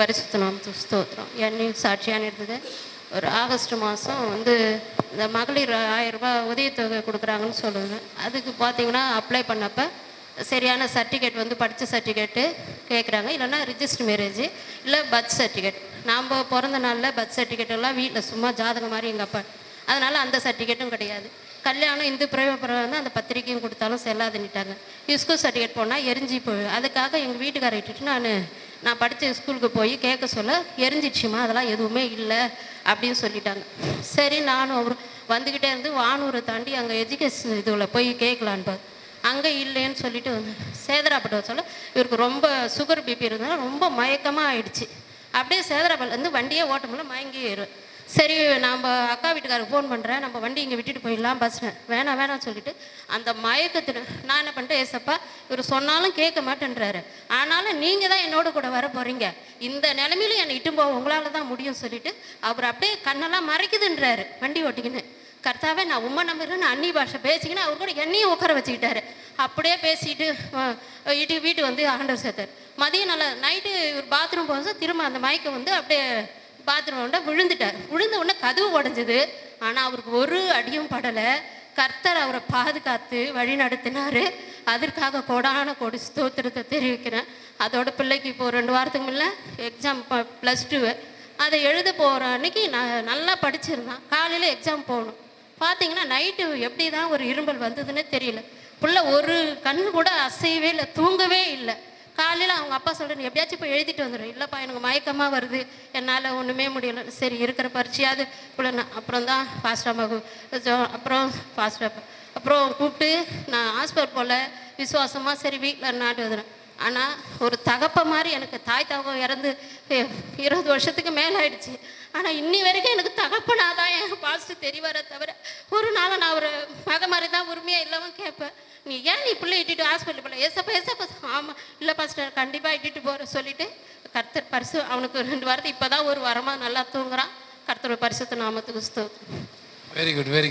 பரிசுத்த நாமத்துக்கு ஸ்தோத்திரம். என்னையும் சாட்சியான இருந்தது. ஒரு ஆகஸ்ட் மாதம் வந்து இந்த மகளிர் 1000 ரூபாய் உதவித்தொகை கொடுக்குறாங்கன்னு சொல்லுவாங்க. அதுக்கு பார்த்தீங்கன்னா அப்ளை பண்ணப்போ சரியான சர்டிஃபிகேட் வந்து படித்த சர்டிஃபிகேட்டு கேட்குறாங்க. இல்லைன்னா ரிஜிஸ்டர் மேரேஜ் இல்லை பர்த் சர்டிஃபிகேட். நாம் பிறந்த நாளில் பர்த் சர்டிஃபிகேட் எல்லாம் வீட்டில் சும்மா ஜாதகம் மாதிரி எங்கள் அப்பா, அதனால் அந்த சர்டிஃபிகேட்டும் கிடையாது. கல்யாணம் இந்து பிரயோகம் வந்து அந்த பத்திரிக்கையும் கொடுத்தாலும் செல்லாதுன்னுட்டாங்க. ஸ்கூல் சர்டிஃபிகேட் போனால் எரிஞ்சு போய், அதுக்காக எங்கள் வீட்டுக்காரை விட்டுட்டு நான் படித்த ஸ்கூலுக்கு போய் கேட்க சொல்ல எரிஞ்சிடுச்சுமா, அதெல்லாம் எதுவுமே இல்லை அப்படின்னு சொல்லிட்டாங்க. சரி, நானும் அவர் வந்துக்கிட்டே இருந்து வானூரை தாண்டி அங்கே எஜுகேஷன் இதில் போய் கேட்கலான்னு அங்கே இல்லைன்னு சொல்லிட்டு வந்து சேதராப்பட்ட சொல்ல இவருக்கு ரொம்ப சுகர் பிபி இருந்தாலும் ரொம்ப மயக்கமாக ஆயிடுச்சு. அப்படியே சேதராப்பட்டிலேருந்து வண்டியே ஓட்ட முடியல, மயங்கி ஏறும். சரி, நம்ம அக்கா வீட்டுக்காரருக்கு ஃபோன் பண்ணுறேன், நம்ம வண்டி இங்கே விட்டுட்டு போயிடலாம் பஸ்ஸில். வேணாம் சொல்லிட்டு அந்த மயக்கத்தில் நான் என்ன பண்ணிட்டேன், ஏசப்பா இவர் சொன்னாலும் கேட்க மாட்டேன்றாரு, ஆனாலும் நீங்கள் தான் என்னோட கூட வர போகிறீங்க, இந்த நிலைமையிலும் என்னை இட்டும் போக உங்களால் தான் முடியும் சொல்லிட்டு அவர் அப்படியே கண்ணெல்லாம் மறைக்குதுன்றாரு வண்டி ஓட்டிக்கின்னு. கர்த்தாவே நான் உண்மை நம்புறேன், நான் அன்னி பாஷை பேசிக்கின்னு அவர் கூட என்னையும் உட்கார வச்சுக்கிட்டாரு. அப்படியே பேசிட்டு வீட்டு வந்து ஆண்டவர் சேர்த்தார். மதியம் நல்லா நைட்டு ஒரு பாத்ரூம் போக திரும்ப அந்த மயக்கம் வந்து அப்படியே பாத்ரூம் விழுந்துட்டார். விழுந்த உடனே கதவு உடஞ்சிது, ஆனால் அவருக்கு ஒரு அடியும் படலை. கர்த்தர் அவரை பாதுகாத்து வழி நடத்தினார். அதற்காக கோடான கோடி ஸ்தோத்திரத்தை தெரிவிக்கிறேன். அதோட பிள்ளைக்கு இப்போது 2 வாரத்துக்கு முன்னே எக்ஸாம் +2 அதை எழுத போகிற அன்னைக்கு நான் நல்லா படிச்சிருந்தான். காலையில் எக்ஸாம் போகணும். பார்த்தீங்கன்னா நைட்டு எப்படி தான் ஒரு இரும்பல் வந்ததுன்னே தெரியல. பிள்ளை ஒரு கண்ணு கூட அசையவே இல்லை, தூங்கவே இல்லை. காலையில் அவங்க அப்பா சொல்கிறேன், எப்படியாச்சும் இப்போ எழுதிட்டு வந்துடும். இல்லைப்பா எனக்கு மயக்கமாக வருது, என்னால் ஒன்றுமே முடியலை. சரி, இருக்கிற பரீட்சையாவது பிள்ளை. அப்புறம் தான் அப்புறம் கூப்பிட்டு நான் ஹாஸ்பிட்டல் போல் விசுவாசமாக சரி வீட்டில் நாட்டு வந்துடுறேன். ஆனால் ஒரு தகப்ப மாதிரி எனக்கு தாய் தகவம் இறந்து 20 வருஷத்துக்கு மேலே ஆயிடுச்சு. ஆனால் இன்னி வரைக்கும் எனக்கு தகப்பனாக தான் என் பாஸ்ட்டு தெரிவார தவிர ஒரு நாள் நான் ஒரு மக மாதிரி தான் உரிமையாக இல்லாமல் கேட்பேன், நீ ஏன் நீ பிள்ளை இட்டுட்டு ஹாஸ்பிட்டல் போல? ஏசப்பா ஆமாம் இல்லை பாஸ்டர் கண்டிப்பாக இட்டுட்டு போகிற சொல்லிவிட்டு கர்த்தர் பரிசு அவனுக்கு 2 வாரத்துக்கு இப்போ தான் ஒரு வாரமாக நல்லா தூங்குறான். கர்த்தர் பரிசுத்த நாமத்துக்கு ஸ்தோத்திரம். Very good, very